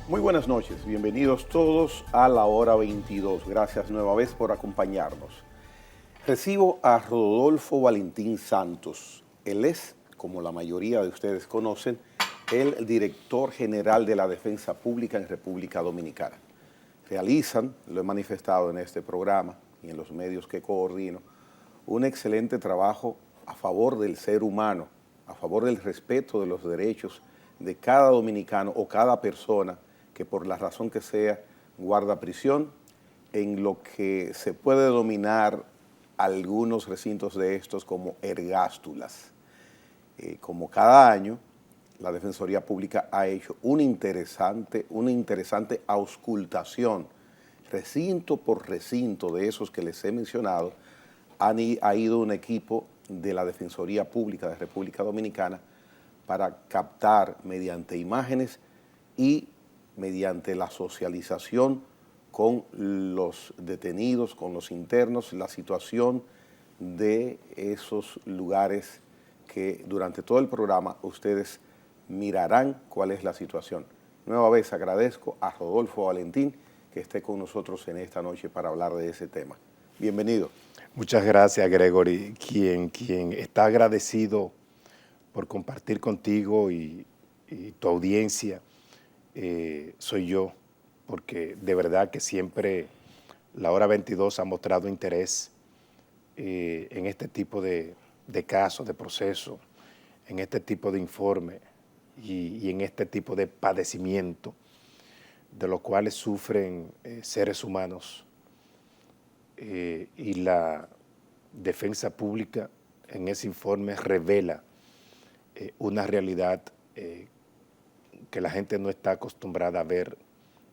Muy buenas noches, bienvenidos todos a la hora 22. Gracias nueva vez por acompañarnos. Recibo a Rodolfo Valentín Santos. Él es, como la mayoría de ustedes conocen, el director general de la Defensa Pública en República Dominicana. Realizan, lo he manifestado en este programa y en los medios que coordino, un excelente trabajo a favor del ser humano, a favor del respeto de los derechos de cada dominicano o cada persona que por la razón que sea guarda prisión, en lo que se puede denominar algunos recintos de estos como ergástulas. Como cada año, la Defensoría Pública ha hecho una interesante auscultación, recinto por recinto de esos que les he mencionado. Ha ido un equipo de la Defensoría Pública de República Dominicana para captar mediante imágenes y mediante la socialización con los detenidos, con los internos, la situación de esos lugares que durante todo el programa ustedes mirarán cuál es la situación. Nueva vez agradezco a Rodolfo Valentín que esté con nosotros en esta noche para hablar de ese tema. Bienvenido. Muchas gracias, Gregory. Quien está agradecido por compartir contigo y tu audiencia soy yo, porque de verdad que siempre la hora 22 ha mostrado interés en este tipo de casos, de procesos, en este tipo de informes y en este tipo de padecimiento de los cuales sufren seres humanos. Y la defensa pública en ese informe revela una realidad que la gente no está acostumbrada a ver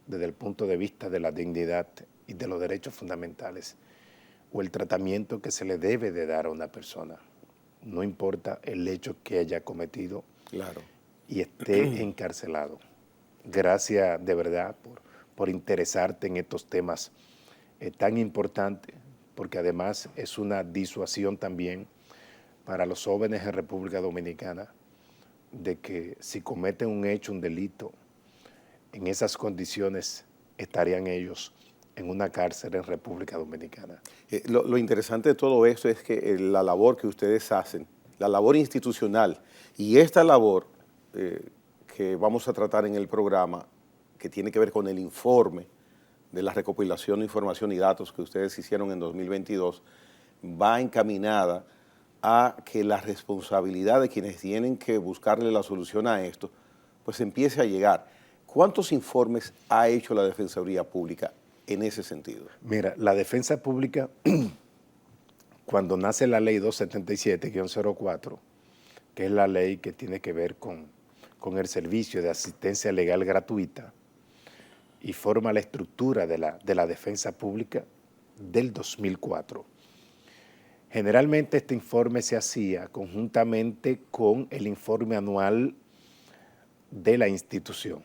desde el punto de vista de la dignidad y de los derechos fundamentales o el tratamiento que se le debe de dar a una persona, no importa el hecho que haya cometido. Claro. Y esté encarcelado. Gracias de verdad por interesarte en estos temas tan importantes, porque además es una disuasión también para los jóvenes en República Dominicana de que si cometen un hecho, un delito, en esas condiciones estarían ellos en una cárcel en República Dominicana. Lo interesante de todo esto es que la labor que ustedes hacen, la labor institucional y esta labor que vamos a tratar en el programa, que tiene que ver con el informe de la recopilación de información y datos que ustedes hicieron en 2022, va encaminada a que la responsabilidad de quienes tienen que buscarle la solución a esto, pues empiece a llegar. ¿Cuántos informes ha hecho la Defensoría Pública en ese sentido? Mira, la Defensa Pública, cuando nace la ley 277-04, que es la ley que tiene que ver con el servicio de asistencia legal gratuita y forma la estructura de la Defensa Pública del 2004. Generalmente este informe se hacía conjuntamente con el informe anual de la institución.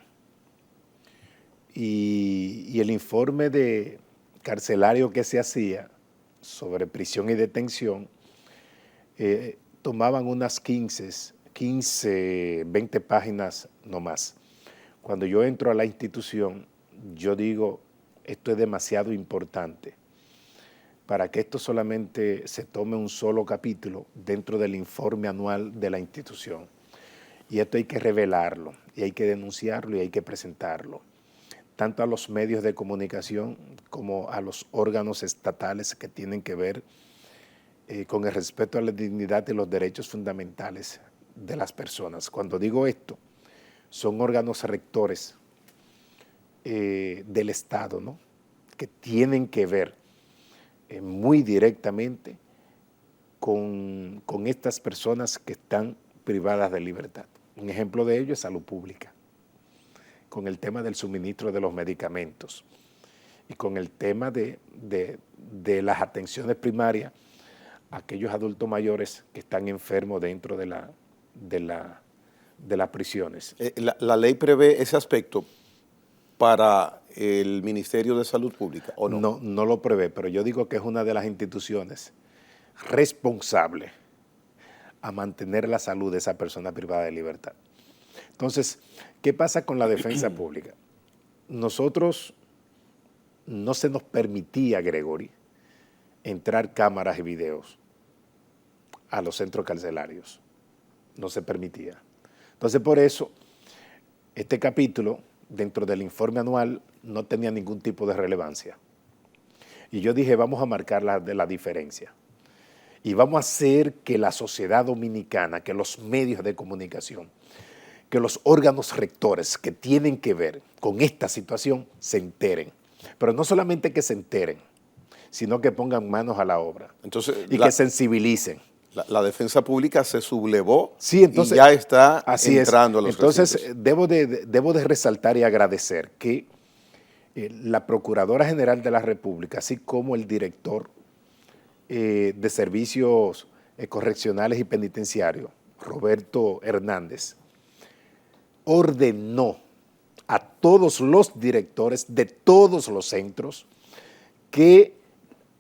Y el informe de carcelario que se hacía sobre prisión y detención tomaban unas 15, 20 páginas no más. Cuando yo entro a la institución, yo digo, esto es demasiado importante para que esto solamente se tome un solo capítulo dentro del informe anual de la institución. Y esto hay que revelarlo, y hay que denunciarlo, y hay que presentarlo, tanto a los medios de comunicación como a los órganos estatales que tienen que ver con el respeto a la dignidad y los derechos fundamentales de las personas. Cuando digo esto, son órganos rectores del Estado, ¿no?, que tienen que ver muy directamente con estas personas que están privadas de libertad. Un ejemplo de ello es salud pública, con el tema del suministro de los medicamentos y con el tema de las atenciones primarias a aquellos adultos mayores que están enfermos dentro de las prisiones. ¿La ley prevé ese aspecto para el Ministerio de Salud Pública o no? No lo prevé, pero yo digo que es una de las instituciones responsables a mantener la salud de esa persona privada de libertad. Entonces, ¿qué pasa con la defensa pública? nosotros no se nos permitía, Gregory, entrar cámaras y videos a los centros carcelarios. No se permitía. Entonces, por eso, este capítulo, dentro del informe anual, no tenía ningún tipo de relevancia. Y yo dije, vamos a marcar la diferencia. Y vamos a hacer que la sociedad dominicana, que los medios de comunicación, que los órganos rectores que tienen que ver con esta situación se enteren. Pero no solamente que se enteren, sino que pongan manos a la obra. Entonces, que sensibilicen. La defensa pública se sublevó, sí, entonces, y ya está entrando a los Entonces, recintos. debo de resaltar y agradecer que la Procuradora General de la República, así como el director de Servicios Correccionales y Penitenciarios, Roberto Hernández, ordenó a todos los directores de todos los centros que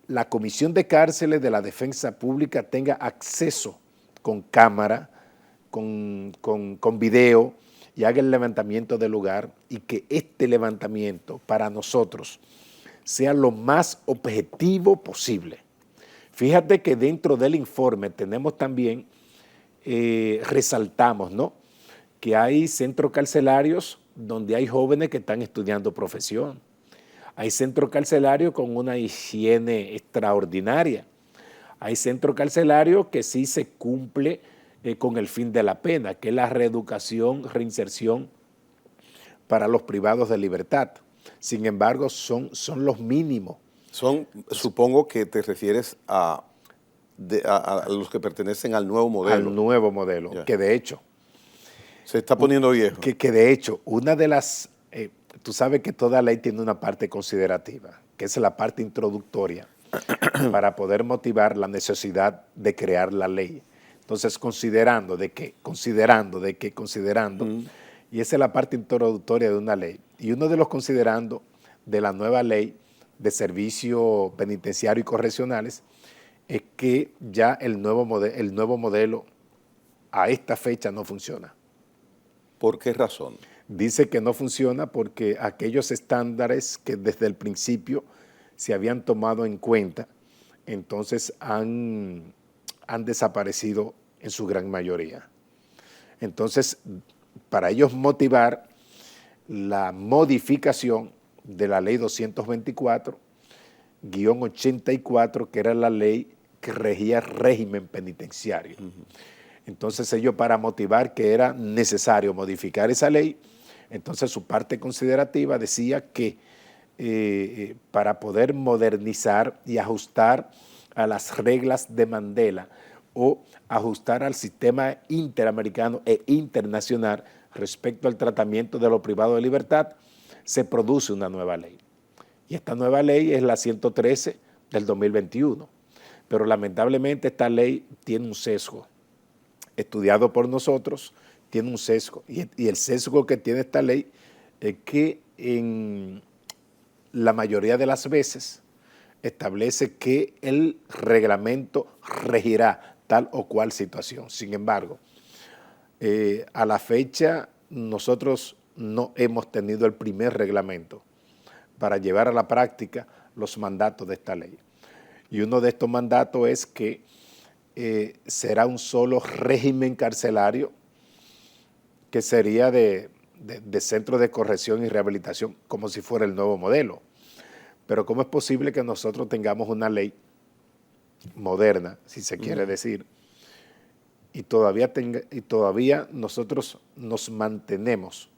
la Comisión de Cárceles de la Defensa Pública tenga acceso con cámara, con video, y haga el levantamiento del lugar, y que este levantamiento para nosotros sea lo más objetivo posible. Fíjate que dentro del informe tenemos también, resaltamos, ¿no?, que hay centros carcelarios donde hay jóvenes que están estudiando profesión. Hay centros carcelarios con una higiene extraordinaria. Hay centros carcelarios que sí se cumple con el fin de la pena, que es la reeducación, reinserción para los privados de libertad. Sin embargo, son los mínimos. Supongo que te refieres a los que pertenecen al nuevo modelo. Al nuevo modelo, yeah. Que de hecho se está poniendo viejo. Que de hecho, una de las... tú sabes que toda ley tiene una parte considerativa, que es la parte introductoria, para poder motivar la necesidad de crear la ley. Entonces, considerando, y esa es la parte introductoria de una ley. Y uno de los considerando de la nueva ley de servicios penitenciarios y correccionales es que ya el nuevo modelo a esta fecha no funciona. ¿Por qué razón? Dice que no funciona porque aquellos estándares que desde el principio se habían tomado en cuenta, entonces han desaparecido en su gran mayoría. Entonces, para ellos motivar la modificación de la ley 224-84, que era la ley que regía el régimen penitenciario. Entonces ellos, para motivar que era necesario modificar esa ley, entonces su parte considerativa decía que para poder modernizar y ajustar a las reglas de Mandela o ajustar al sistema interamericano e internacional respecto al tratamiento de los privados de libertad, se produce una nueva ley. Y esta nueva ley es la 113 del 2021. Pero lamentablemente esta ley tiene un sesgo. Estudiado por nosotros, tiene un sesgo. Y el sesgo que tiene esta ley es que en la mayoría de las veces establece que el reglamento regirá tal o cual situación. Sin embargo, a la fecha nosotros no hemos tenido el primer reglamento para llevar a la práctica los mandatos de esta ley. Y uno de estos mandatos es que será un solo régimen carcelario que sería de centro de corrección y rehabilitación, como si fuera el nuevo modelo. Pero ¿cómo es posible que nosotros tengamos una ley moderna, si se quiere decir, y todavía nosotros nos mantenemos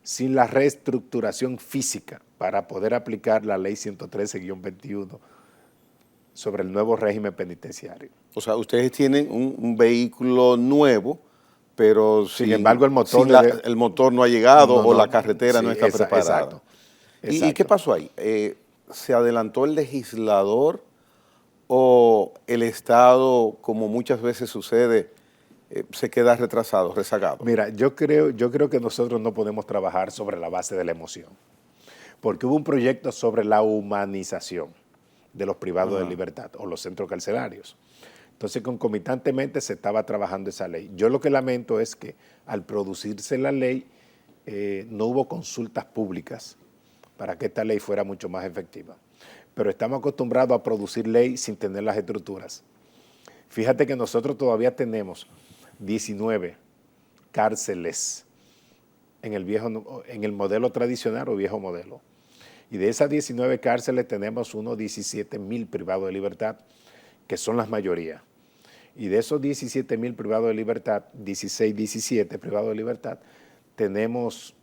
sin la reestructuración física para poder aplicar la ley 113-21 sobre el nuevo régimen penitenciario? O sea, ustedes tienen un vehículo nuevo, pero sin embargo el motor no ha llegado o la carretera no está preparada. Exacto. ¿Y qué pasó ahí? ¿Se adelantó el legislador o el Estado, como muchas veces sucede, se queda retrasado, rezagado? Mira, yo creo que nosotros no podemos trabajar sobre la base de la emoción, porque hubo un proyecto sobre la humanización de los privados de libertad o los centros carcelarios. Entonces, concomitantemente se estaba trabajando esa ley. Yo lo que lamento es que al producirse la ley, no hubo consultas públicas para que esta ley fuera mucho más efectiva. Pero estamos acostumbrados a producir ley sin tener las estructuras. Fíjate que nosotros todavía tenemos 19 cárceles en el modelo tradicional o viejo modelo. Y de esas 19 cárceles tenemos unos 17.000 privados de libertad, que son las mayorías. Y de esos 17.000 privados de libertad, 17 privados de libertad, tenemos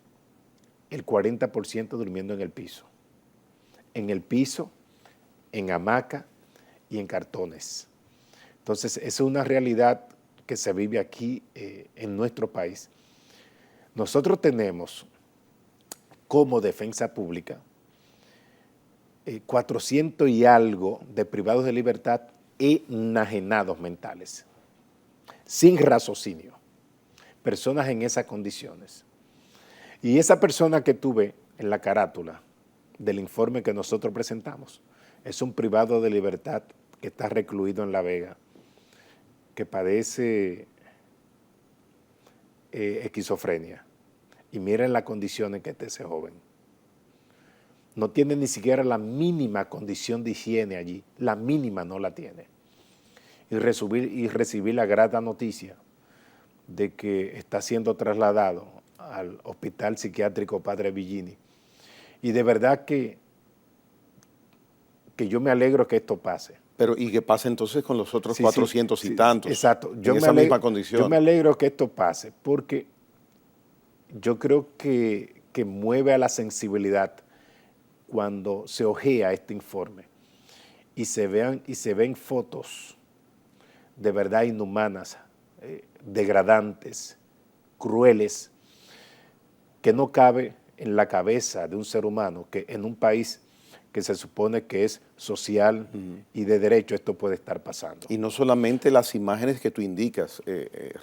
el 40% durmiendo en el piso. En el piso, en hamaca y en cartones. Entonces, esa es una realidad que se vive aquí en nuestro país. Nosotros tenemos como defensa pública 400 y algo de privados de libertad enajenados mentales, sin raciocinio, personas en esas condiciones. Y esa persona que tuve en la carátula del informe que nosotros presentamos es un privado de libertad que está recluido en La Vega, que padece esquizofrenia. Y miren las condiciones que está ese joven. No tiene ni siquiera la mínima condición de higiene allí, la mínima no la tiene. Y recibir la grata noticia de que está siendo trasladado al Hospital Psiquiátrico Padre Villini. Y de verdad que yo me alegro que esto pase. Pero, ¿y qué pasa entonces con los otros 400 y tantos? Exacto. En esa misma condición. Yo me alegro que esto pase, porque yo creo que mueve a la sensibilidad cuando se ojea este informe y se ven fotos de verdad inhumanas, degradantes, crueles, que no cabe en la cabeza de un ser humano que en un país que se supone que es social y de derecho esto puede estar pasando. Y no solamente las imágenes que tú indicas,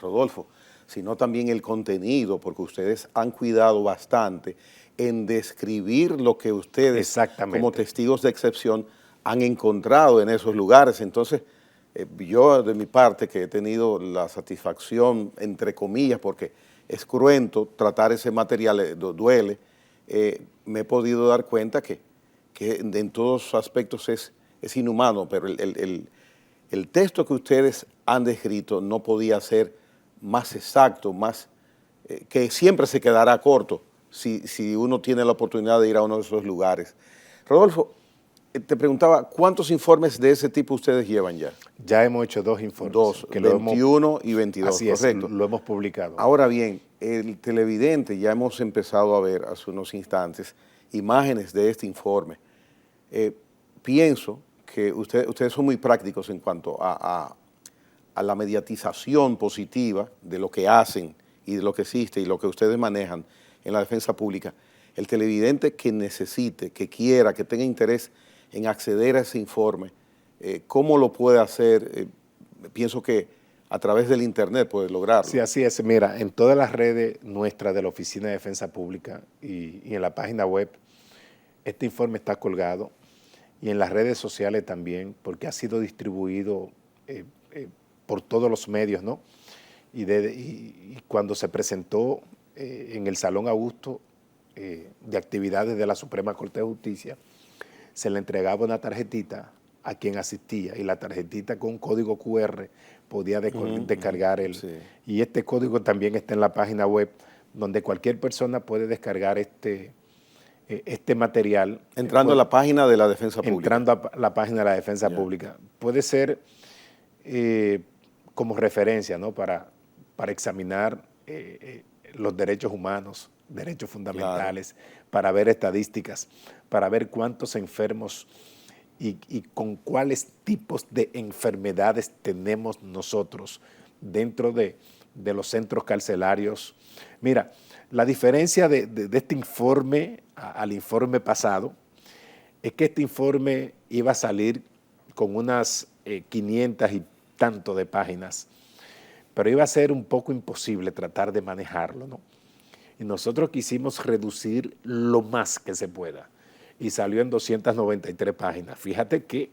Rodolfo, sino también el contenido, porque ustedes han cuidado bastante en describir lo que ustedes como testigos de excepción han encontrado en esos lugares. Entonces, yo de mi parte, que he tenido la satisfacción, entre comillas, porque es cruento tratar ese material, duele, me he podido dar cuenta que en todos los aspectos es inhumano, pero el texto que ustedes han descrito no podía ser más exacto, que siempre se quedará corto si uno tiene la oportunidad de ir a uno de esos lugares. Rodolfo, te preguntaba, ¿cuántos informes de ese tipo ustedes llevan ya? Ya hemos hecho 2 informes. 2, 21 y 22, así correcto. Es, lo hemos publicado. Ahora bien, el televidente, ya hemos empezado a ver hace unos instantes imágenes de este informe. Pienso que ustedes son muy prácticos en cuanto a la mediatización positiva de lo que hacen y de lo que existe y lo que ustedes manejan en la defensa pública. El televidente que necesite, que quiera, que tenga interés en acceder a ese informe, ¿cómo lo puede hacer? Pienso que a través del internet puede lograrlo. Sí, así es. Mira, en todas las redes nuestras de la Oficina de Defensa Pública y en la página web, este informe está colgado, y en las redes sociales también, porque ha sido distribuido por todos los medios, ¿no? Y cuando se presentó en el Salón Augusto de actividades de la Suprema Corte de Justicia, se le entregaba una tarjetita a quien asistía, y la tarjetita con un código QR podía descargar sí. Y este código también está en la página web, donde cualquier persona puede descargar este material. Entrando a la página de la Defensa Pública. Entrando a la página de la Defensa Pública. Puede ser como referencia, ¿no? para examinar los derechos humanos, derechos fundamentales, para ver estadísticas, para ver cuántos enfermos y con cuáles tipos de enfermedades tenemos nosotros dentro de los centros carcelarios. Mira, la diferencia de este informe al informe pasado es que este informe iba a salir con unas 500 y tanto de páginas, pero iba a ser un poco imposible tratar de manejarlo, ¿no? Y nosotros quisimos reducir lo más que se pueda, y salió en 293 páginas. Fíjate que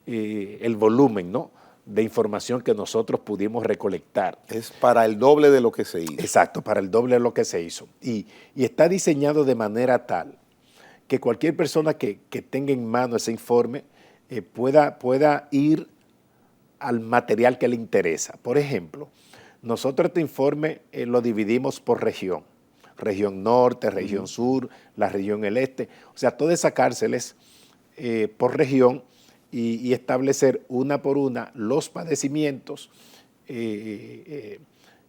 el volumen, ¿no?, de información que nosotros pudimos recolectar. Es para el doble de lo que se hizo. Exacto, para el doble de lo que se hizo. Y está diseñado de manera tal que cualquier persona que tenga en mano ese informe pueda ir al material que le interesa. Por ejemplo, nosotros este informe lo dividimos por región. Región norte, región sur, la región el este. O sea, todas esas cárceles por región y establecer una por una los padecimientos,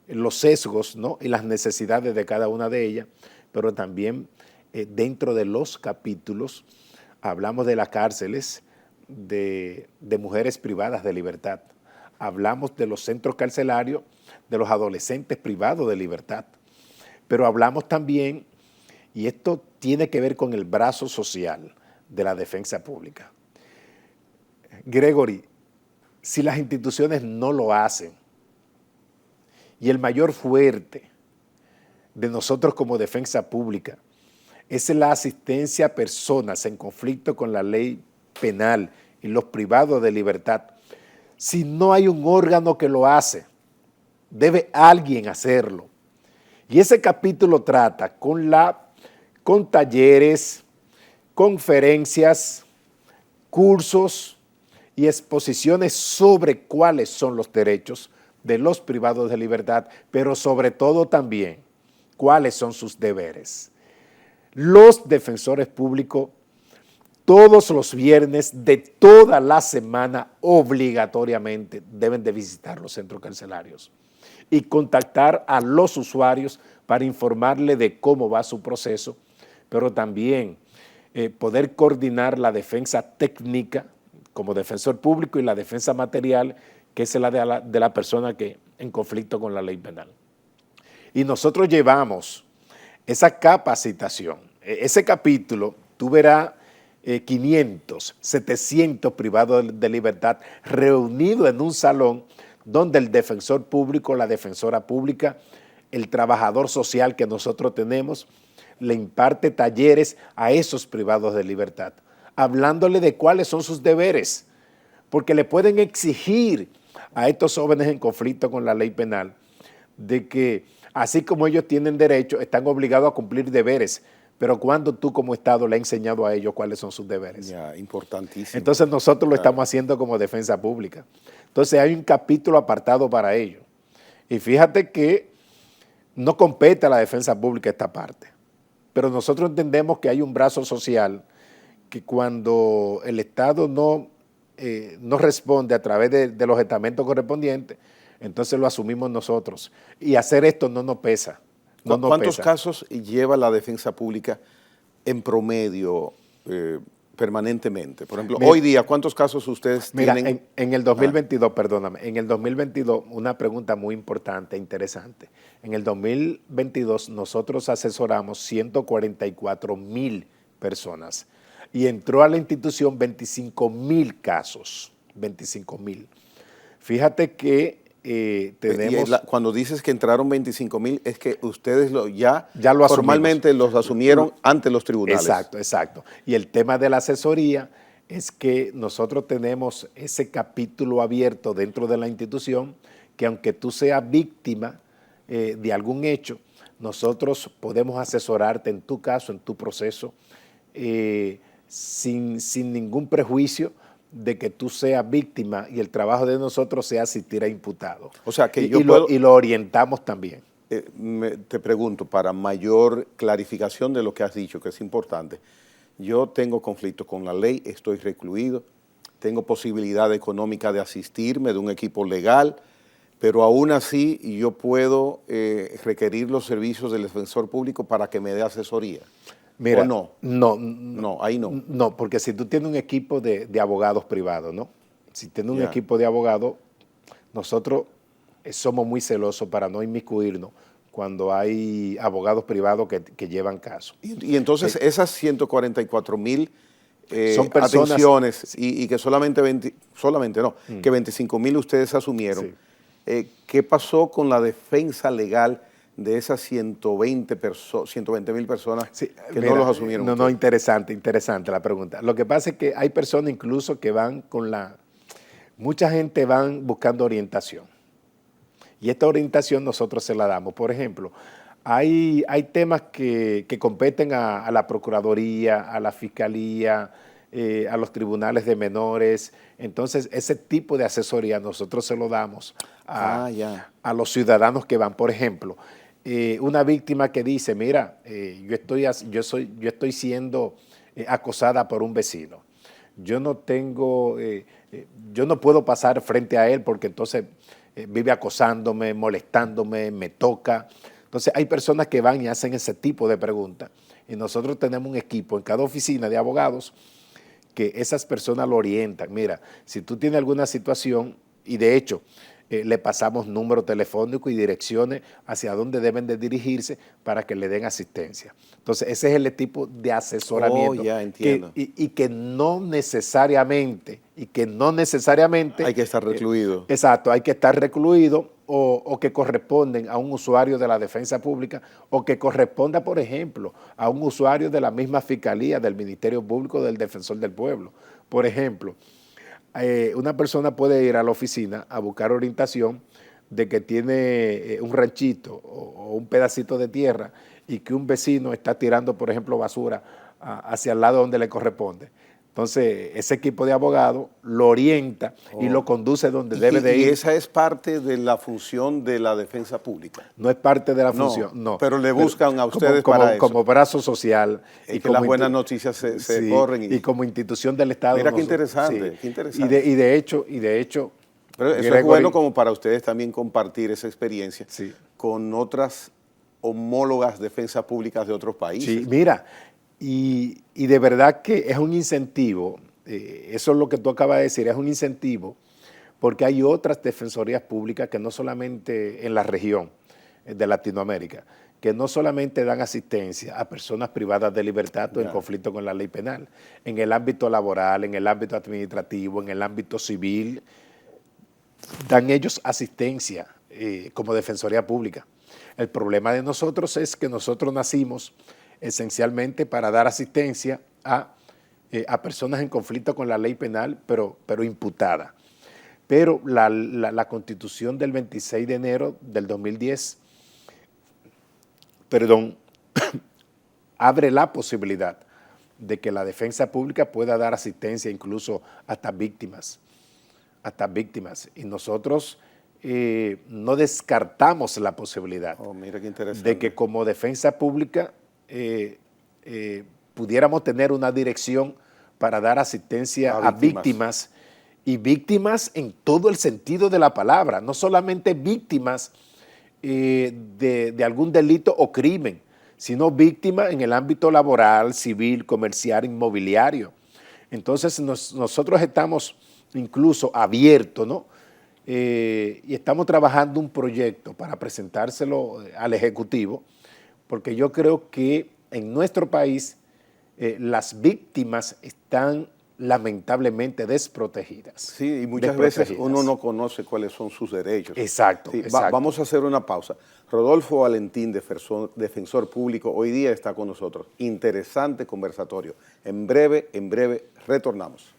los sesgos, ¿no? Y las necesidades de cada una de ellas, pero también dentro de los capítulos hablamos de las cárceles de mujeres privadas de libertad. Hablamos de los centros carcelarios, de los adolescentes privados de libertad. Pero hablamos también, y esto tiene que ver con el brazo social de la defensa pública. Gregory, si las instituciones no lo hacen, y el mayor fuerte de nosotros como defensa pública es la asistencia a personas en conflicto con la ley penal y los privados de libertad, si no hay un órgano que lo hace, debe alguien hacerlo. Y ese capítulo trata con talleres, conferencias, cursos y exposiciones sobre cuáles son los derechos de los privados de libertad, pero sobre todo también cuáles son sus deberes. Los defensores públicos todos los viernes de toda la semana obligatoriamente deben de visitar los centros carcelarios y contactar a los usuarios para informarle de cómo va su proceso, pero también poder coordinar la defensa técnica como defensor público y la defensa material, que es la de la persona que en conflicto con la ley penal. Y nosotros llevamos esa capacitación, ese capítulo, tú verás 500, 700 privados de libertad reunidos en un salón donde el defensor público, la defensora pública, el trabajador social que nosotros tenemos, le imparte talleres a esos privados de libertad, hablándole de cuáles son sus deberes, porque le pueden exigir a estos jóvenes en conflicto con la ley penal de que, así como ellos tienen derecho, están obligados a cumplir deberes, pero cuando tú como Estado le has enseñado a ellos cuáles son sus deberes. Ya, importantísimo. Entonces nosotros lo estamos haciendo como defensa pública. Entonces hay un capítulo apartado para ello. Y fíjate que no compete a la defensa pública esta parte, pero nosotros entendemos que hay un brazo social que cuando el Estado no responde a través de los estamentos correspondientes, entonces lo asumimos nosotros. Y hacer esto no nos pesa. No nos ¿Cuántos pesa. casos lleva la defensa pública en promedio permanentemente? Por ejemplo, Mira, hoy día, ¿cuántos casos ustedes tienen? Mira, en el 2022, perdóname, en el 2022, una pregunta muy importante, interesante. En el 2022 nosotros asesoramos 144,000 personas y entró a la institución 25,000 casos, 25,000. Fíjate que tenemos... Cuando dices que entraron 25,000, es que ustedes ya lo formalmente los asumieron ante los tribunales. Exacto, exacto. Y el tema de la asesoría es que nosotros tenemos ese capítulo abierto dentro de la institución que aunque tú seas víctima de algún hecho, nosotros podemos asesorarte en tu caso, en tu proceso, sin ningún prejuicio de que tú seas víctima y el trabajo de nosotros sea asistir a imputado. O sea, que y lo orientamos también. Te pregunto, para mayor clarificación de lo que has dicho, que es importante, yo tengo conflicto con la ley, estoy recluido, tengo posibilidad económica de asistirme de un equipo legal, pero aún así yo puedo requerir los servicios del defensor público para que me dé asesoría. Mira, ¿O no? No, ahí no. No, porque si tú tienes un equipo de abogados privados, ¿no? Si tienes un equipo de abogados, nosotros somos muy celosos para no inmiscuirnos cuando hay abogados privados que llevan casos. Y entonces esas 144,000 son personas, atenciones y que que 25,000 ustedes asumieron, sí. ¿Qué pasó con la defensa legal de esas 120,000 personas que no los asumieron? No, interesante la pregunta. Lo que pasa es que hay personas incluso que van con la mucha gente van buscando orientación. Y esta orientación nosotros se la damos. Por ejemplo, hay temas que competen a la Procuraduría, a la Fiscalía, a los tribunales de menores. Entonces, ese tipo de asesoría nosotros se lo damos a los ciudadanos que van. Por ejemplo, una víctima que dice, mira, yo estoy siendo acosada por un vecino. Yo no puedo pasar frente a él porque entonces vive acosándome, molestándome, me toca. Entonces hay personas que van y hacen ese tipo de preguntas. Y nosotros tenemos un equipo en cada oficina de abogados que esas personas lo orientan. Mira, si tú tienes alguna situación, y de hecho le pasamos número telefónico y direcciones hacia dónde deben de dirigirse para que le den asistencia. Entonces ese es el tipo de asesoramiento que no necesariamente hay que estar recluido. Exacto, hay que estar recluido o que corresponden a un usuario de la defensa pública o que corresponda, por ejemplo, a un usuario de la misma Fiscalía, del Ministerio Público, del Defensor del Pueblo. Por ejemplo, una persona puede ir a la oficina a buscar orientación de que tiene un ranchito o un pedacito de tierra y que un vecino está tirando, por ejemplo, basura hacia el lado donde le corresponde. Entonces, ese equipo de abogados lo orienta y lo conduce donde debe de ir. ¿Y esa es parte de la función de la defensa pública? No es parte de la función, no. Pero le buscan a ustedes para eso. Como brazo social. Y que las buenas noticias se corren. Y como institución del Estado. Mira qué interesante, qué interesante. Y de hecho... Pero eso es bueno como para ustedes también compartir esa experiencia con otras homólogas defensas públicas de otros países. Sí, mira... Y de verdad que es un incentivo, eso es lo que tú acabas de decir, es un incentivo porque hay otras defensorías públicas que no solamente en la región de Latinoamérica, que no solamente dan asistencia a personas privadas de libertad o en conflicto con la ley penal, en el ámbito laboral, en el ámbito administrativo, en el ámbito civil, dan ellos asistencia como defensoría pública. El problema de nosotros es que nosotros nacimos esencialmente para dar asistencia a personas en conflicto con la ley penal, pero imputada. Pero la Constitución del 26 de enero del 2010, abre la posibilidad de que la defensa pública pueda dar asistencia incluso hasta víctimas. Y nosotros no descartamos la posibilidad mira qué interesante. de que como defensa pública pudiéramos tener una dirección para dar asistencia a víctimas y víctimas en todo el sentido de la palabra, no solamente víctimas de algún delito o crimen, sino víctimas en el ámbito laboral, civil, comercial, inmobiliario. Entonces nosotros estamos incluso abiertos, ¿no? Y estamos trabajando un proyecto para presentárselo al Ejecutivo, porque yo creo que en nuestro país las víctimas están lamentablemente desprotegidas. Sí, y muchas veces uno no conoce cuáles son sus derechos. Exacto, sí, exacto. Vamos a hacer una pausa. Rodolfo Valentín, defensor público, hoy día está con nosotros. Interesante conversatorio. En breve retornamos.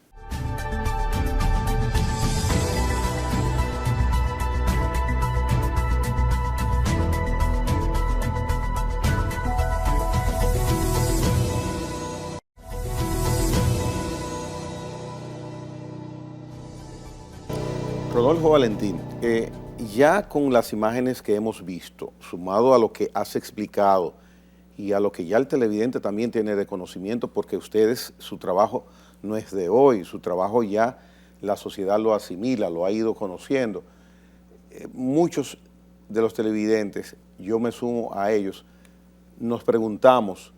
Rodolfo Valentín, ya con las imágenes que hemos visto, sumado a lo que has explicado y a lo que ya el televidente también tiene de conocimiento, porque ustedes, su trabajo no es de hoy, su trabajo ya la sociedad lo asimila, lo ha ido conociendo. Muchos de los televidentes, yo me sumo a ellos, nos preguntamos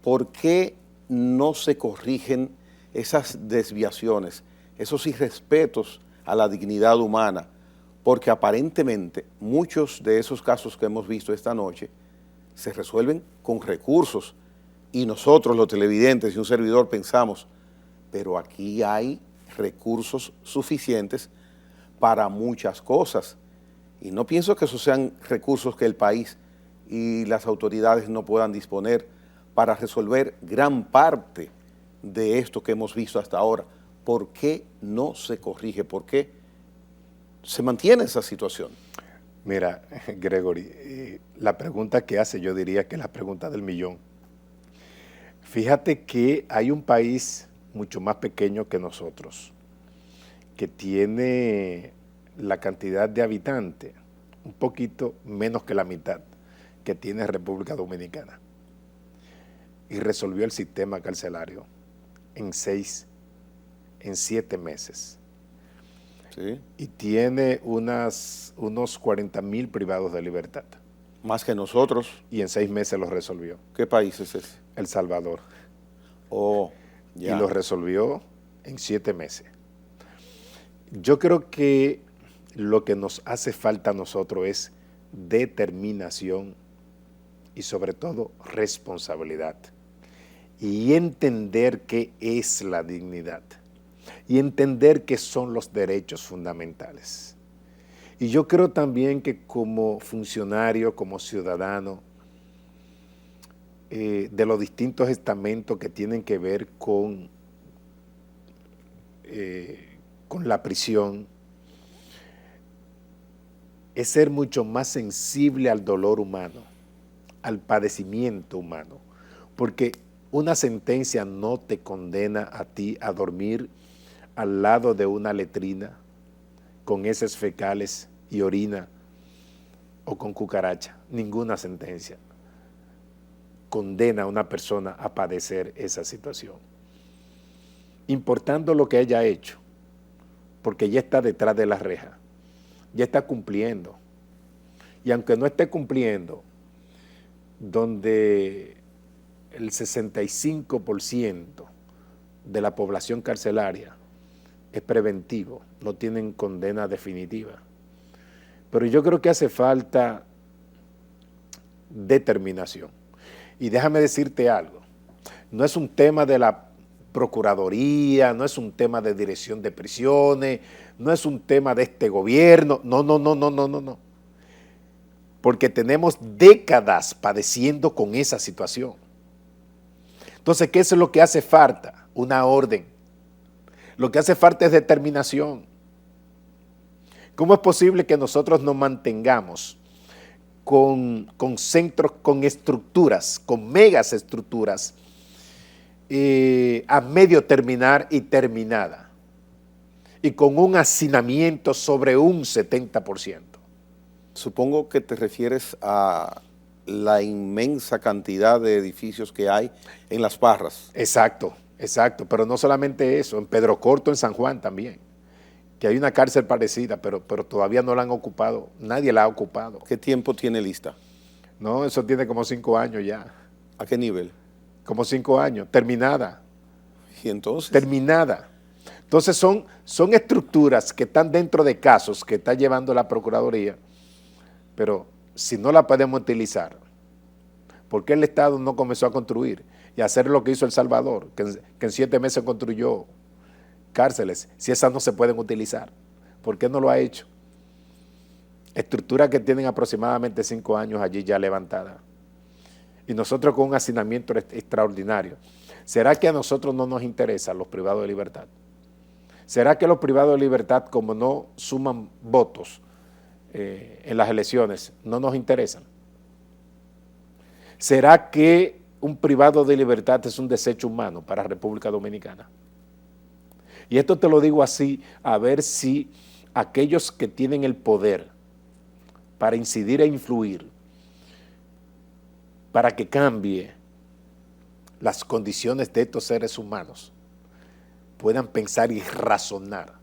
por qué no se corrigen esas desviaciones, esos irrespetos a la dignidad humana, porque aparentemente muchos de esos casos que hemos visto esta noche se resuelven con recursos y nosotros los televidentes y un servidor pensamos, pero aquí hay recursos suficientes para muchas cosas y no pienso que esos sean recursos que el país y las autoridades no puedan disponer para resolver gran parte de esto que hemos visto hasta ahora, ¿Por qué no se corrige? ¿Por qué se mantiene esa situación? Mira, Gregory, la pregunta que hace yo diría que es la pregunta del millón. Fíjate que hay un país mucho más pequeño que nosotros, que tiene la cantidad de habitantes un poquito menos que la mitad que tiene República Dominicana, y resolvió el sistema carcelario en 7 meses. ¿Sí? Y tiene unos 40.000 privados de libertad. Más que nosotros. Y en 6 meses lo resolvió. ¿Qué país es ese? El Salvador. Oh, ya. Y lo resolvió en 7 meses. Yo creo que lo que nos hace falta a nosotros es determinación y sobre todo responsabilidad. Y entender qué es la dignidad. Y entender qué son los derechos fundamentales. Y yo creo también que como funcionario, como ciudadano, de los distintos estamentos que tienen que ver con la prisión, es ser mucho más sensible al dolor humano, al padecimiento humano, porque una sentencia no te condena a ti a dormir al lado de una letrina con heces fecales y orina o con cucaracha. Ninguna sentencia condena a una persona a padecer esa situación, importando lo que haya hecho, porque ya está detrás de la reja, ya está cumpliendo. Y aunque no esté cumpliendo, donde el 65% de la población carcelaria es preventivo, no tienen condena definitiva. Pero yo creo que hace falta determinación. Y déjame decirte algo, no es un tema de la Procuraduría, no es un tema de dirección de prisiones, no es un tema de este gobierno, no. Porque tenemos décadas padeciendo con esa situación. Entonces, ¿qué es lo que hace falta? Una orden. Lo que hace falta es determinación. ¿Cómo es posible que nosotros nos mantengamos con centros, con estructuras, con megas estructuras, a medio terminar y terminada, y con un hacinamiento sobre un 70%? Supongo que te refieres a la inmensa cantidad de edificios que hay en Las Parras. Exacto, pero no solamente eso, en Pedro Corto, en San Juan también, que hay una cárcel parecida, pero todavía no la han ocupado, nadie la ha ocupado. ¿Qué tiempo tiene lista? No, eso tiene como 5 años ya. ¿A qué nivel? Como 5 años, terminada. ¿Y entonces? Terminada. Entonces son estructuras que están dentro de casos que está llevando la Procuraduría, pero si no la podemos utilizar, ¿por qué el Estado no comenzó a construir y a hacer lo que hizo El Salvador, que en 7 meses construyó cárceles, si esas no se pueden utilizar? ¿Por qué no lo ha hecho? Estructuras que tienen aproximadamente 5 años allí ya levantadas. Y nosotros con un hacinamiento extraordinario. ¿Será que a nosotros no nos interesan los privados de libertad? ¿Será que los privados de libertad, como no suman votos en las elecciones, no nos interesan? ¿Será que un privado de libertad es un desecho humano para República Dominicana? Y esto te lo digo así, a ver si aquellos que tienen el poder para incidir e influir, para que cambie las condiciones de estos seres humanos, puedan pensar y razonar,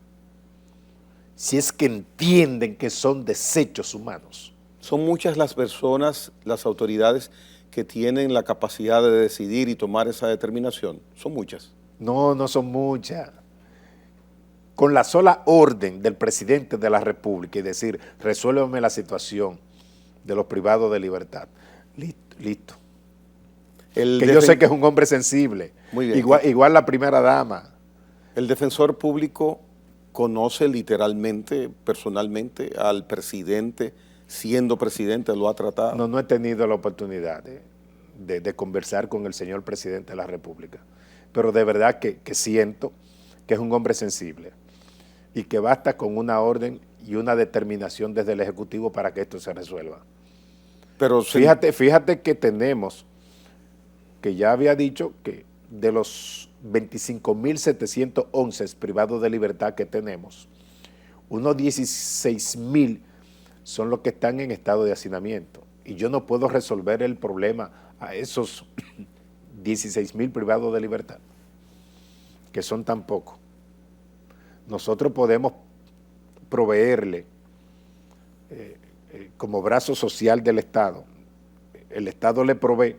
si es que entienden que son desechos humanos. Son muchas las personas, las autoridades que tienen la capacidad de decidir y tomar esa determinación. Son muchas. No son muchas. Con la sola orden del presidente de la República y decir, resuélveme la situación de los privados de libertad, listo. Que yo sé que es un hombre sensible. Muy bien. Igual la primera dama. El defensor público conoce literalmente, personalmente, al presidente, siendo presidente, lo ha tratado. No he tenido la oportunidad de conversar con el señor presidente de la República, pero de verdad que siento que es un hombre sensible y que basta con una orden y una determinación desde el Ejecutivo para que esto se resuelva. Pero fíjate que tenemos, que ya había dicho que de los 25.711 privados de libertad que tenemos, unos 16.000 son los que están en estado de hacinamiento. Y yo no puedo resolver el problema a esos 16.000 privados de libertad, que son tan pocos. Nosotros podemos proveerle como brazo social del Estado. El Estado le provee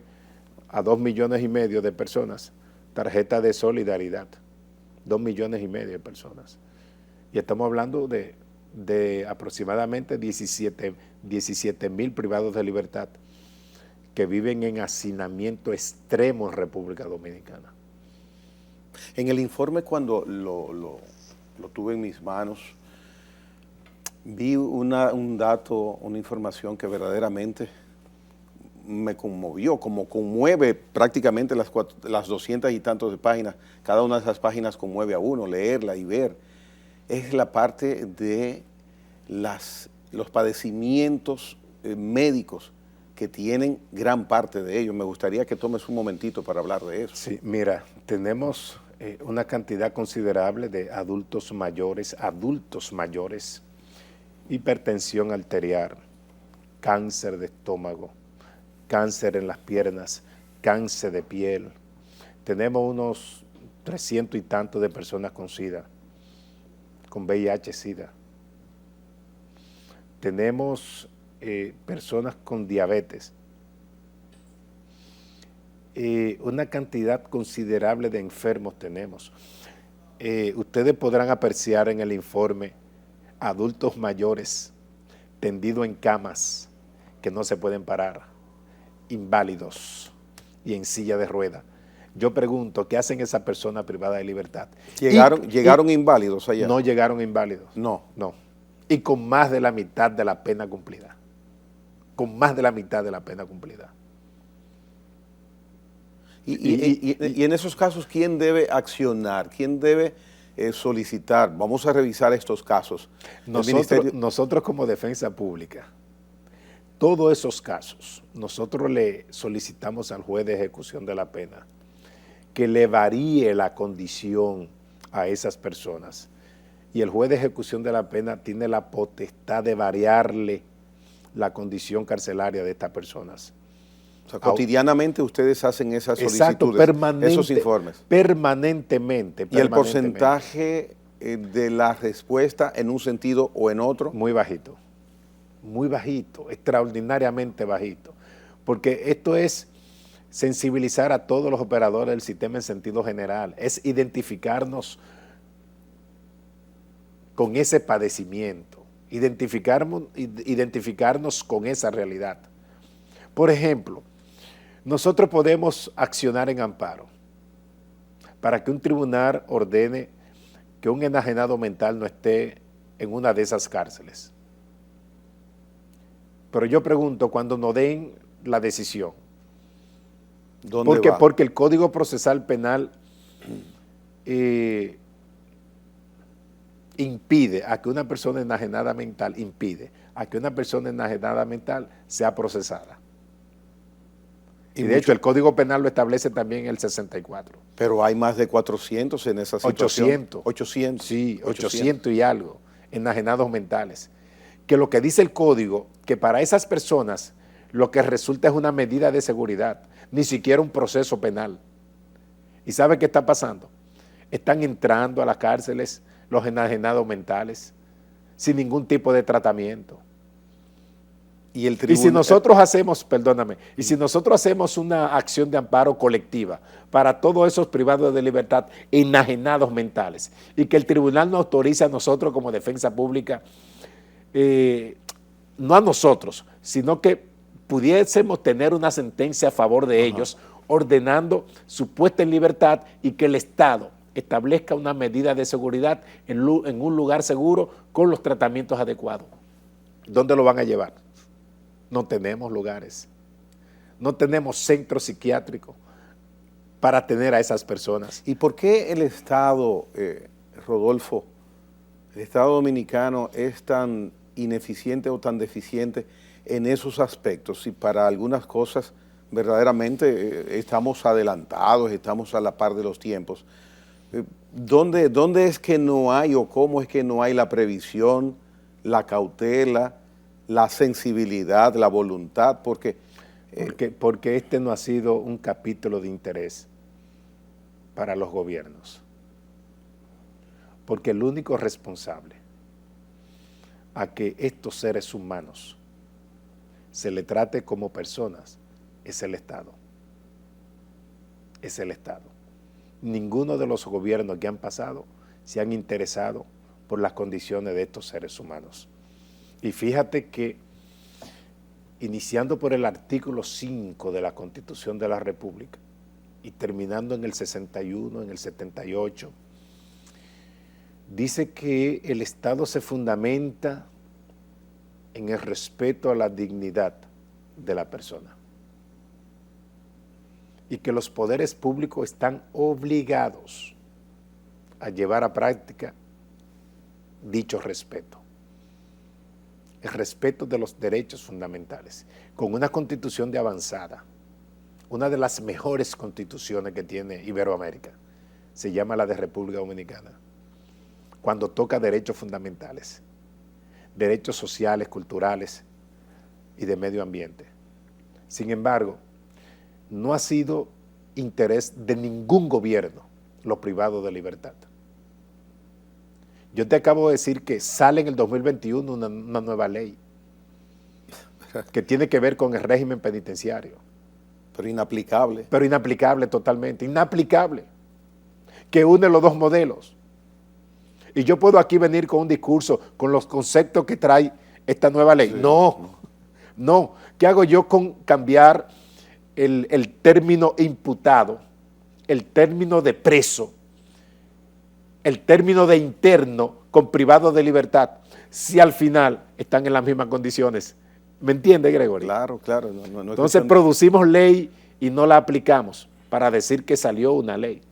a 2,5 millones de personas tarjeta de solidaridad. 2,5 millones de personas. Y estamos hablando de aproximadamente 17,000 privados de libertad que viven en hacinamiento extremo en República Dominicana. En el informe, cuando lo tuve en mis manos, vi un dato, una información que verdaderamente me conmovió, como conmueve prácticamente las 200 y tantos de páginas. Cada una de esas páginas conmueve a uno, leerla y ver. Es la parte de los padecimientos médicos que tienen gran parte de ellos. Me gustaría que tomes un momentito para hablar de eso. Sí, mira, tenemos una cantidad considerable de adultos mayores, hipertensión arterial, cáncer de estómago, cáncer en las piernas, cáncer de piel. Tenemos unos 300 y tantos de personas con SIDA, con VIH-Sida. Tenemos personas con diabetes. Una cantidad considerable de enfermos tenemos. Ustedes podrán apreciar en el informe adultos mayores tendidos en camas que no se pueden parar, inválidos y en silla de ruedas. Yo pregunto, ¿qué hacen esas personas privadas de libertad? ¿Llegaron inválidos allá? No llegaron inválidos. No. Y con más de la mitad de la pena cumplida. Con más de la mitad de la pena cumplida. Y en esos casos, ¿quién debe accionar? ¿Quién debe solicitar? Vamos a revisar estos casos. Nosotros como Defensa Pública, todos esos casos, nosotros le solicitamos al juez de ejecución de la pena que le varíe la condición a esas personas. Y el juez de ejecución de la pena tiene la potestad de variarle la condición carcelaria de estas personas. O sea, cotidianamente ustedes hacen esas solicitudes, esos informes. Permanentemente. ¿Y el porcentaje de la respuesta en un sentido o en otro? Muy bajito, extraordinariamente bajito. Porque esto es sensibilizar a todos los operadores del sistema en sentido general, es identificarnos con ese padecimiento, identificarnos con esa realidad. Por ejemplo, nosotros podemos accionar en amparo para que un tribunal ordene que un enajenado mental no esté en una de esas cárceles. Pero yo pregunto, cuando nos den la decisión, porque el Código Procesal Penal impide a que una persona enajenada mental, sea procesada. Y de hecho el Código Penal lo establece también en el 64. Pero hay más de 400 en esa situación. 800. Sí, 800 y algo, enajenados mentales. Que lo que dice el Código, que para esas personas lo que resulta es una medida de seguridad, ni siquiera un proceso penal. ¿Y sabe qué está pasando? Están entrando a las cárceles los enajenados mentales sin ningún tipo de tratamiento. Y si nosotros hacemos, si nosotros hacemos una acción de amparo colectiva para todos esos privados de libertad enajenados mentales y que el tribunal nos autorice a nosotros como Defensa Pública, no a nosotros, sino que pudiésemos tener una sentencia a favor de ellos, ordenando su puesta en libertad y que el Estado establezca una medida de seguridad en un lugar seguro con los tratamientos adecuados. ¿Dónde lo van a llevar? No tenemos lugares, no tenemos centros psiquiátricos para tener a esas personas. ¿Y por qué el Estado Rodolfo, el Estado Dominicano es tan ineficiente o tan deficiente en esos aspectos y para algunas cosas verdaderamente estamos adelantados, estamos a la par de los tiempos. ¿Dónde es que no hay o cómo es que no hay la previsión, la cautela, la sensibilidad, la voluntad? Porque este no ha sido un capítulo de interés para los gobiernos. Porque el único responsable a que estos seres humanos se le trate como personas es el Estado. Es el Estado. Ninguno de los gobiernos que han pasado se han interesado por las condiciones de estos seres humanos. Y fíjate que, iniciando por el artículo 5 de la Constitución de la República y terminando en el 61, en el 78, dice que el Estado se fundamenta en el respeto a la dignidad de la persona y que los poderes públicos están obligados a llevar a práctica dicho respeto, el respeto de los derechos fundamentales, con una constitución de avanzada, una de las mejores constituciones que tiene Iberoamérica, se llama la de República Dominicana, cuando toca derechos fundamentales, derechos sociales, culturales y de medio ambiente. Sin embargo, no ha sido interés de ningún gobierno lo privado de libertad. Yo te acabo de decir que sale en el 2021 una nueva ley que tiene que ver con el régimen penitenciario. Pero inaplicable. Pero inaplicable totalmente, inaplicable, que une los dos modelos. Y yo puedo aquí venir con un discurso, con los conceptos que trae esta nueva ley. Sí. No. ¿Qué hago yo con cambiar el término imputado, el término de preso, el término de interno con privado de libertad, si al final están en las mismas condiciones? ¿Me entiende, Gregory? Claro. No Entonces producimos ley y no la aplicamos para decir que salió una ley.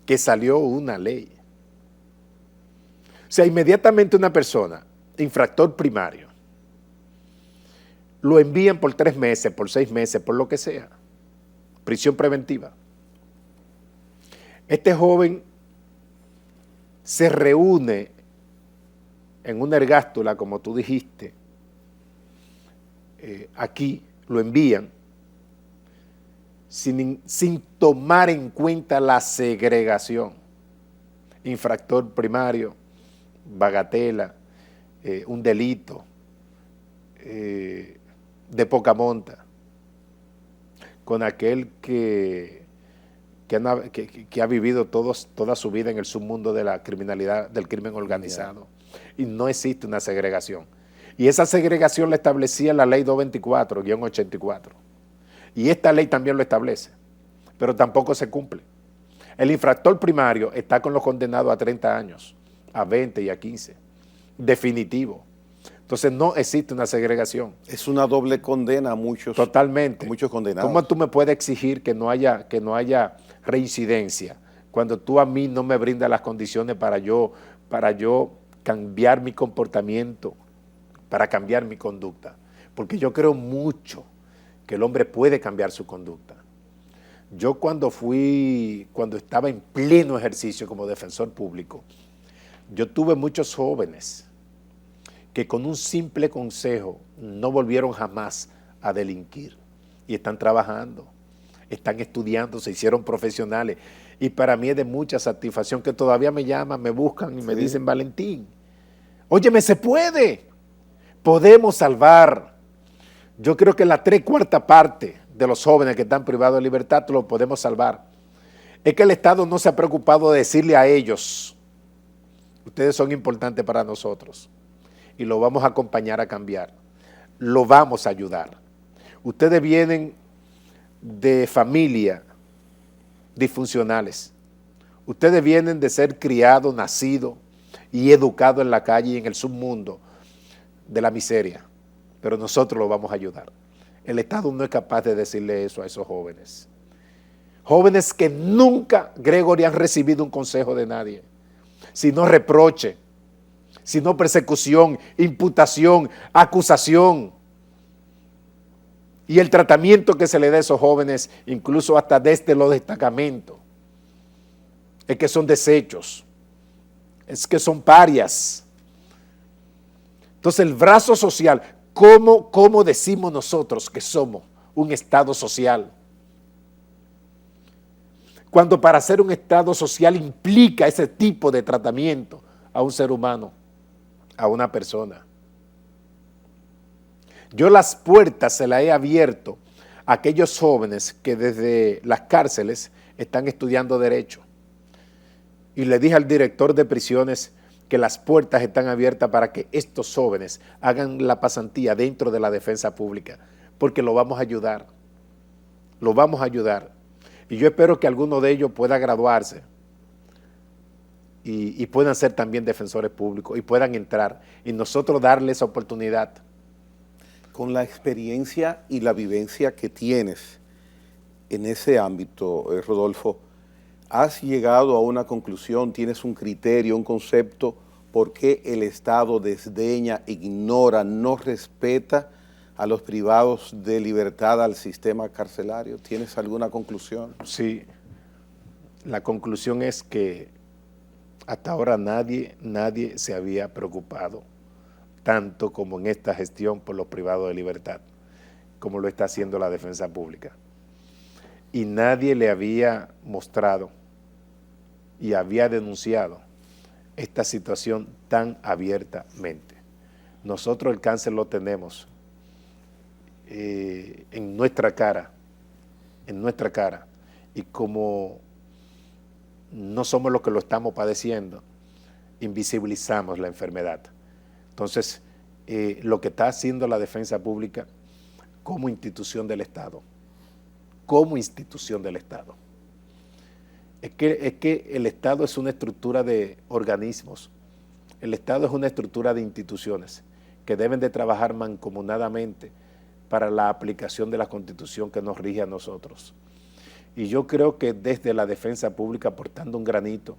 Que salió una ley. O sea, inmediatamente una persona, infractor primario, lo envían por 3 meses, por 6 meses, por lo que sea, prisión preventiva. Este joven se reúne en una ergástula, como tú dijiste, aquí lo envían sin tomar en cuenta la segregación. Infractor primario, bagatela, un delito de poca monta, con aquel que ha vivido toda su vida en el submundo de la criminalidad, del crimen organizado. Y no existe una segregación. Y esa segregación la establecía la ley 224-84. Y esta ley también lo establece, pero tampoco se cumple. El infractor primario está con los condenados a 30 años, a 20 y a 15, definitivo. Entonces no existe una segregación. Es una doble condena a muchos. Totalmente. A muchos condenados. ¿Cómo tú me puedes exigir que no haya reincidencia cuando tú a mí no me brindas las condiciones para yo cambiar mi comportamiento, para cambiar mi conducta? Porque yo creo mucho que el hombre puede cambiar su conducta. Yo cuando estaba en pleno ejercicio como defensor público, yo tuve muchos jóvenes que con un simple consejo no volvieron jamás a delinquir y están trabajando, están estudiando, se hicieron profesionales, y para mí es de mucha satisfacción que todavía me llaman, me buscan y me dicen: Valentín, óyeme, se puede, podemos salvar. Yo creo que la 3/4 parte de los jóvenes que están privados de libertad lo podemos salvar. Es que el Estado no se ha preocupado de decirle a ellos: ustedes son importantes para nosotros y lo vamos a acompañar a cambiar, lo vamos a ayudar. Ustedes vienen de familias disfuncionales, ustedes vienen de ser criados, nacidos y educados en la calle y en el submundo de la miseria, pero nosotros lo vamos a ayudar. El Estado no es capaz de decirle eso a esos jóvenes. Jóvenes que nunca, Gregory, han recibido un consejo de nadie, sino reproche, sino persecución, imputación, acusación. Y el tratamiento que se le da a esos jóvenes, incluso hasta desde los destacamentos, es que son desechos, es que son parias. Entonces el brazo social, ¿cómo decimos nosotros que somos un Estado social? Cuando para ser un Estado social implica ese tipo de tratamiento a un ser humano, a una persona. Yo las puertas se las he abierto a aquellos jóvenes que desde las cárceles están estudiando Derecho. Y le dije al director de prisiones que las puertas están abiertas para que estos jóvenes hagan la pasantía dentro de la defensa pública, porque lo vamos a ayudar. Lo vamos a ayudar. Y yo espero que alguno de ellos pueda graduarse y puedan ser también defensores públicos y puedan entrar y nosotros darles esa oportunidad. Con la experiencia y la vivencia que tienes en ese ámbito, Rodolfo, ¿has llegado a una conclusión, tienes un criterio, un concepto, por qué el Estado desdeña, ignora, no respeta a los privados de libertad al sistema carcelario? ¿Tienes alguna conclusión? Sí, la conclusión es que hasta ahora nadie se había preocupado tanto como en esta gestión por los privados de libertad, como lo está haciendo la defensa pública. Y nadie le había mostrado y había denunciado esta situación tan abiertamente. Nosotros el cáncer lo tenemos en nuestra cara, y como no somos los que lo estamos padeciendo, invisibilizamos la enfermedad. Entonces, lo que está haciendo la defensa pública como institución del Estado, es que el Estado es una estructura de organismos, el Estado es una estructura de instituciones que deben de trabajar mancomunadamente para la aplicación de la Constitución que nos rige a nosotros. Y yo creo que desde la defensa pública aportando un granito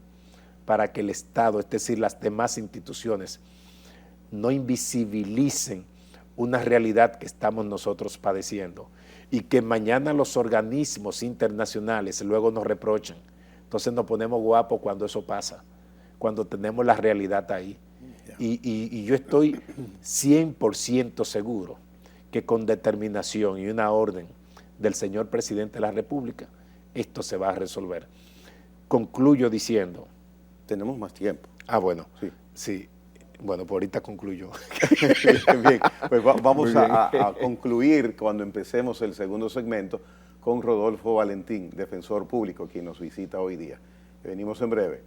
para que el Estado, es decir, las demás instituciones, no invisibilicen una realidad que estamos nosotros padeciendo y que mañana los organismos internacionales luego nos reprochan. Entonces nos ponemos guapos cuando eso pasa, cuando tenemos la realidad ahí. Y yo estoy 100% seguro que con determinación y una orden del señor presidente de la República, esto se va a resolver. Concluyo diciendo... Tenemos más tiempo. Ah, bueno, sí. Bueno, pues ahorita concluyo. Bien, pues vamos a concluir cuando empecemos el segundo segmento con Rodolfo Valentín, defensor público, quien nos visita hoy día. Venimos en breve.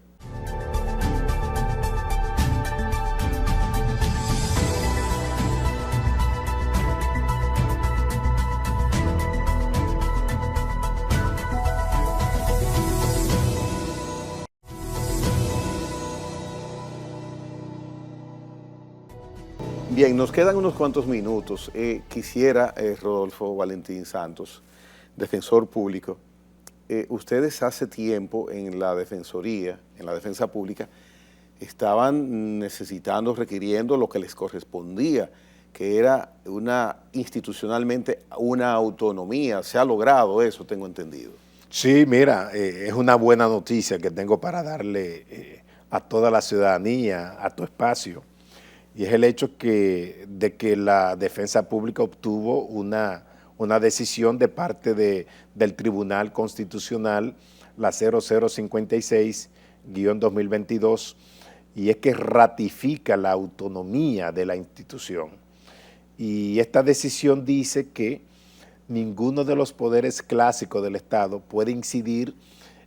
Bien, nos quedan unos cuantos minutos. Quisiera, Rodolfo Valentín Santos, defensor público, ustedes hace tiempo en la defensoría, en la defensa pública, estaban necesitando, requiriendo lo que les correspondía, que era institucionalmente una autonomía. ¿Se ha logrado eso, tengo entendido? Sí, mira, es una buena noticia que tengo para darle a toda la ciudadanía, a tu espacio. Y es el hecho de que la defensa pública obtuvo una decisión de parte del Tribunal Constitucional, la 0056-2022, y es que ratifica la autonomía de la institución. Y esta decisión dice que ninguno de los poderes clásicos del Estado puede incidir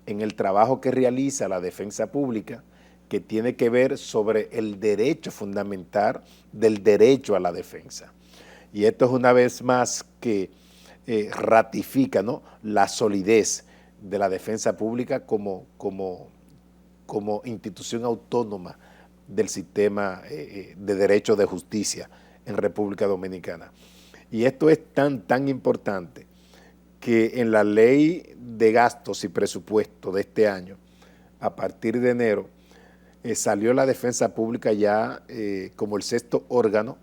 en el trabajo que realiza la defensa pública, que tiene que ver sobre el derecho fundamental del derecho a la defensa. Y esto es una vez más que ratifica, ¿no?, la solidez de la defensa pública como institución autónoma del sistema de derecho de justicia en República Dominicana. Y esto es tan importante que en la ley de gastos y presupuesto de este año, a partir de enero, salió la defensa pública ya como el sexto órgano,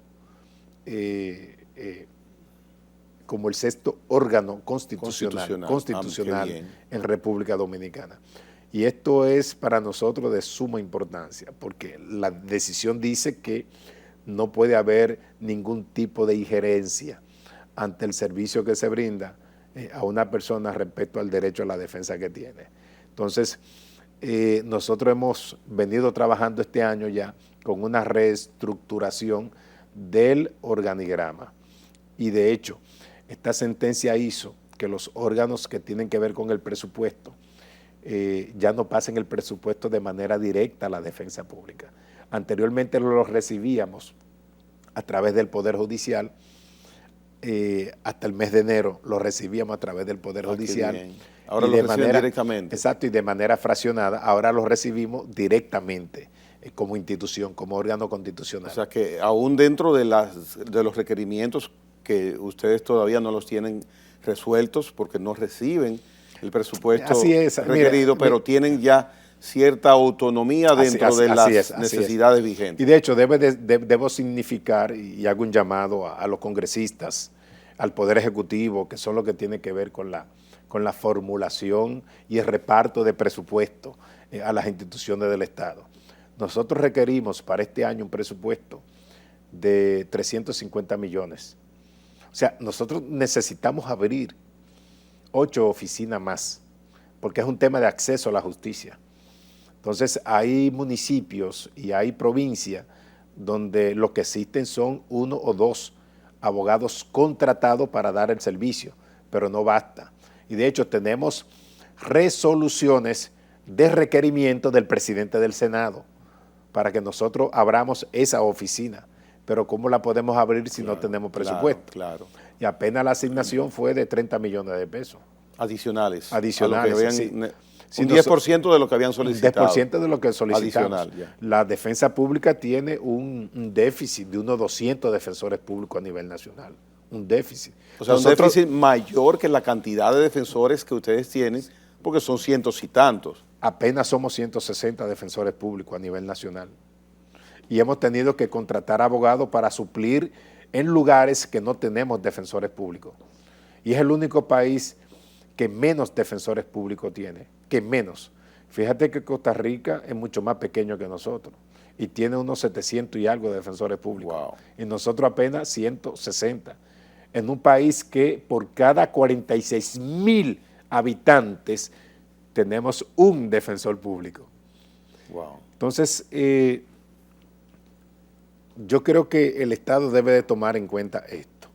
constitucional en República Dominicana. Y esto es para nosotros de suma importancia, porque la decisión dice que no puede haber ningún tipo de injerencia ante el servicio que se brinda a una persona respecto al derecho a la defensa que tiene. Entonces, nosotros hemos venido trabajando este año ya con una reestructuración del organigrama. Y de hecho, esta sentencia hizo que los órganos que tienen que ver con el presupuesto ya no pasen el presupuesto de manera directa a la defensa pública. Anteriormente lo recibíamos a través del Poder Judicial, hasta el mes de enero lo recibíamos a través del Poder Judicial. Ahora lo reciben directamente. Exacto, y de manera fraccionada, ahora lo recibimos directamente como institución, como órgano constitucional. O sea que aún dentro de los requerimientos que ustedes todavía no los tienen resueltos porque no reciben el presupuesto requerido, pero tienen ya cierta autonomía dentro de las necesidades vigentes. Y de hecho debo significar, y hago un llamado a los congresistas, al Poder Ejecutivo, que son los que tienen que ver con la formulación y el reparto de presupuesto a las instituciones del Estado. Nosotros requerimos para este año un presupuesto de 350 millones. O sea, nosotros necesitamos abrir 8 oficinas más, porque es un tema de acceso a la justicia. Entonces, hay municipios y hay provincias donde lo que existen son 1 o 2 abogados contratados para dar el servicio, pero no basta. Y de hecho, tenemos resoluciones de requerimiento del presidente del Senado para que nosotros abramos esa oficina. Pero ¿cómo la podemos abrir si no tenemos presupuesto? Claro. Y apenas la asignación fue de 30 millones de pesos. Adicionales. Sí. Un 10% de lo que habían solicitado. Un 10% de lo que solicitamos. La defensa pública tiene un déficit de unos 200 defensores públicos a nivel nacional. Un déficit. O sea, un déficit mayor que la cantidad de defensores que ustedes tienen, porque son cientos y tantos. Apenas somos 160 defensores públicos a nivel nacional. Y hemos tenido que contratar abogados para suplir en lugares que no tenemos defensores públicos. Y es el único país que menos defensores públicos tiene, que menos. Fíjate que Costa Rica es mucho más pequeño que nosotros y tiene unos 700 y algo de defensores públicos. Wow. Y nosotros apenas 160. En un país que por cada 46,000 habitantes tenemos un defensor público. Wow. Entonces, yo creo que el Estado debe de tomar en cuenta esto,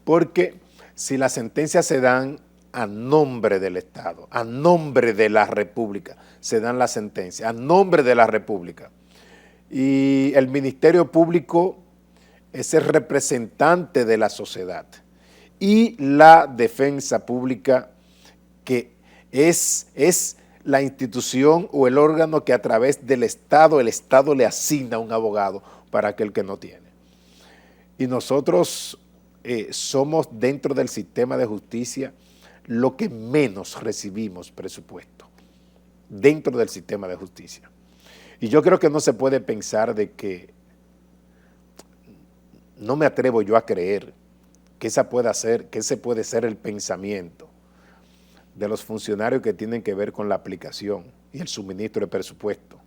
porque si las sentencias se dan a nombre del Estado, a nombre de la República, se dan las sentencias, a nombre de la República, y el Ministerio Público es el representante de la sociedad, y la defensa pública, que es la institución o el órgano que a través del Estado, el Estado le asigna un abogado para aquel que no tiene. Y nosotros somos dentro del sistema de justicia lo que menos recibimos presupuesto, dentro del sistema de justicia. Y yo creo que no se puede pensar de que, no me atrevo yo a creer que ese puede ser el pensamiento de los funcionarios que tienen que ver con la aplicación y el suministro de presupuesto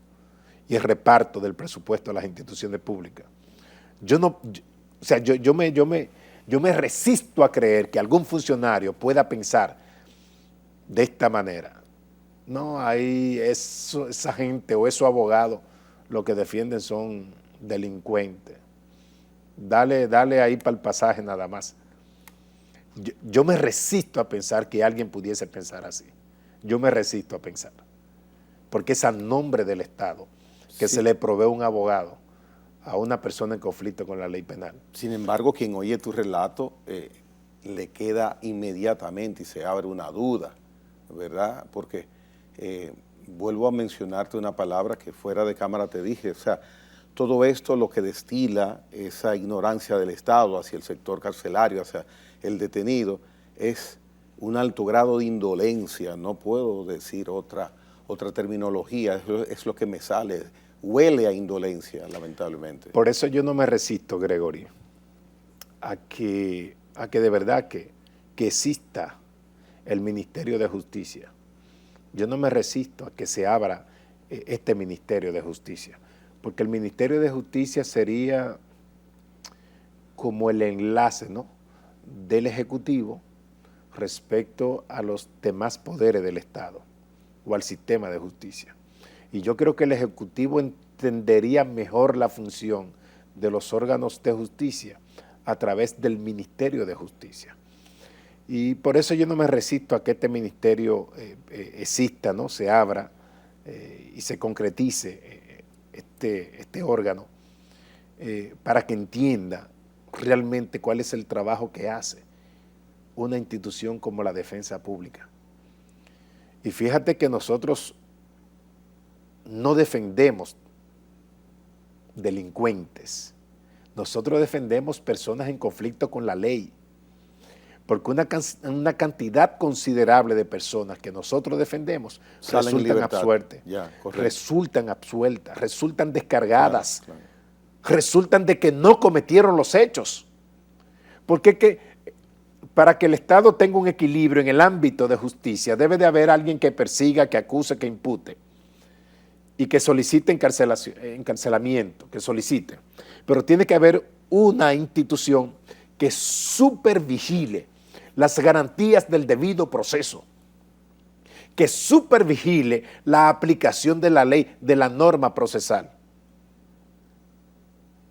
y el reparto del presupuesto a las instituciones públicas. Yo me resisto a creer que algún funcionario pueda pensar de esta manera. No, ahí esa gente o esos abogados lo que defienden son delincuentes. Dale ahí para el pasaje nada más. Yo me resisto a pensar que alguien pudiese pensar así. Yo me resisto a pensar. Porque es a nombre del Estado que se le provee un abogado a una persona en conflicto con la ley penal. Sin embargo, quien oye tu relato le queda inmediatamente y se abre una duda, ¿verdad? Porque vuelvo a mencionarte una palabra que fuera de cámara te dije, o sea, todo esto lo que destila esa ignorancia del Estado hacia el sector carcelario, hacia el detenido, es un alto grado de indolencia, no puedo decir otra terminología, eso es lo que me sale, huele a indolencia, lamentablemente. Por eso yo no me resisto, Gregory, a que de verdad que exista el Ministerio de Justicia. Yo no me resisto a que se abra este Ministerio de Justicia, porque el Ministerio de Justicia sería como el enlace, ¿no?, del Ejecutivo respecto a los demás poderes del Estado o al sistema de justicia. Y yo creo que el Ejecutivo entendería mejor la función de los órganos de justicia a través del Ministerio de Justicia. Y por eso yo no me resisto a que este ministerio exista, ¿no?, se abra y se concretice este órgano para que entienda realmente cuál es el trabajo que hace una institución como la Defensa Pública. Y fíjate que nosotros no defendemos delincuentes, nosotros defendemos personas en conflicto con la ley, porque una cantidad considerable de personas que nosotros defendemos resultan absueltas, resultan descargadas, claro. Resultan de que no cometieron los hechos. Porque para que el Estado tenga un equilibrio en el ámbito de justicia, debe de haber alguien que persiga, que acuse, que impute y que solicite encarcelamiento, que solicite. Pero tiene que haber una institución que supervigile las garantías del debido proceso, que supervigile la aplicación de la ley, de la norma procesal.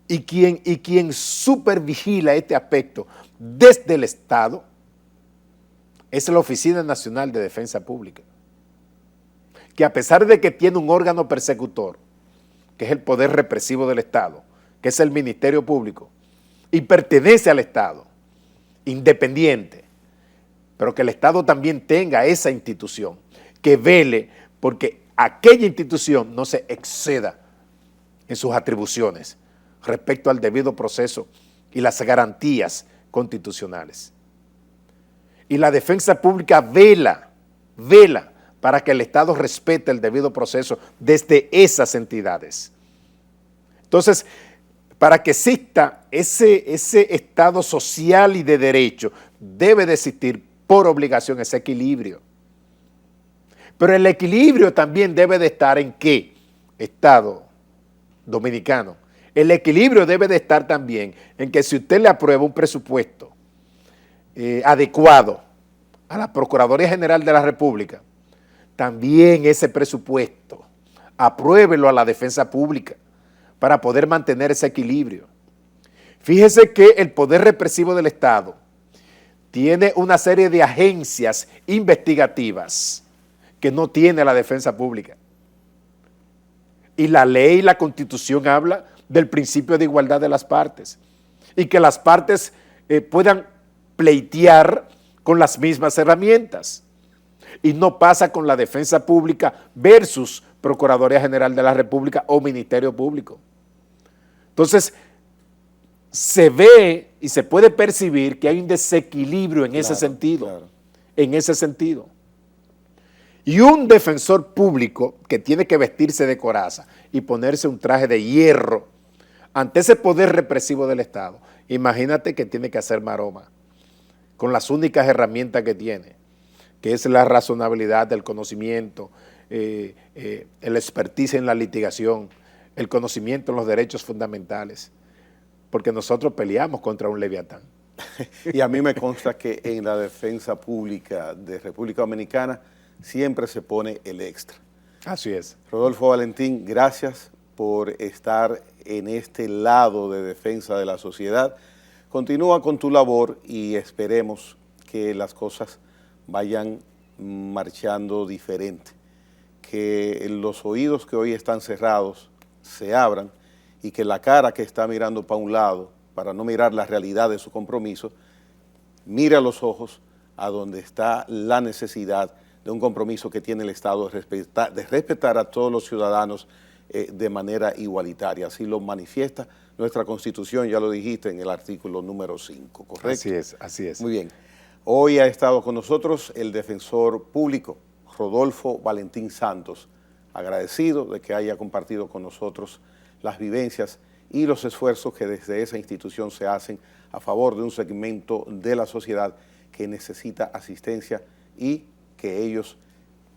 Y quien supervigila este aspecto desde el Estado es la Oficina Nacional de Defensa Pública, que a pesar de que tiene un órgano persecutor, que es el poder represivo del Estado, que es el Ministerio Público, y pertenece al Estado, independiente, pero que el Estado también tenga esa institución, que vele porque aquella institución no se exceda en sus atribuciones respecto al debido proceso y las garantías constitucionales. Y la Defensa Pública vela para que el Estado respete el debido proceso desde esas entidades. Entonces, para que exista ese Estado social y de derecho, debe de existir por obligación ese equilibrio. Pero el equilibrio también debe de estar en ¿qué? Estado dominicano. El equilibrio debe de estar también en que si usted le aprueba un presupuesto adecuado a la Procuraduría General de la República, también ese presupuesto apruébelo a la Defensa Pública para poder mantener ese equilibrio. Fíjese que el poder represivo del Estado tiene una serie de agencias investigativas que no tiene la Defensa Pública. Y la ley y la Constitución habla del principio de igualdad de las partes y que las partes puedan pleitear con las mismas herramientas. Y no pasa con la Defensa Pública versus Procuraduría General de la República o Ministerio Público. Entonces, se ve y se puede percibir que hay un desequilibrio en ese sentido, en ese sentido. Y un defensor público que tiene que vestirse de coraza y ponerse un traje de hierro ante ese poder represivo del Estado, imagínate que tiene que hacer maroma con las únicas herramientas que tiene, que es la razonabilidad del conocimiento, el expertise en la litigación, el conocimiento en los derechos fundamentales, porque nosotros peleamos contra un leviatán. Y a mí me consta que en la Defensa Pública de República Dominicana siempre se pone el extra. Así es. Rodolfo Valentín, gracias por estar en este lado de defensa de la sociedad. Continúa con tu labor y esperemos que las cosas vayan marchando diferente, que los oídos que hoy están cerrados se abran y que la cara que está mirando para un lado, para no mirar la realidad de su compromiso, mire a los ojos a donde está la necesidad de un compromiso que tiene el Estado de respetar a todos los ciudadanos de manera igualitaria. Así lo manifiesta nuestra Constitución, ya lo dijiste en el artículo número 5, ¿correcto? Así es, así es. Muy bien. Hoy ha estado con nosotros el defensor público, Rodolfo Valentín Santos, agradecido de que haya compartido con nosotros las vivencias y los esfuerzos que desde esa institución se hacen a favor de un segmento de la sociedad que necesita asistencia y que ellos,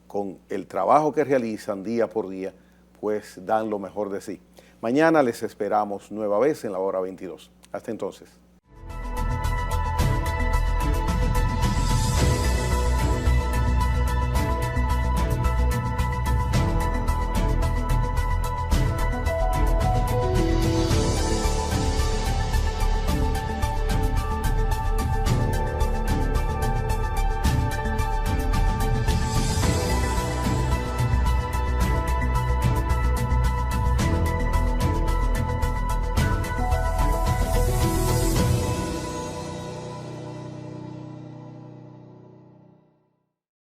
con el trabajo que realizan día por día, pues dan lo mejor de sí. Mañana les esperamos nueva vez en la hora 22. Hasta entonces.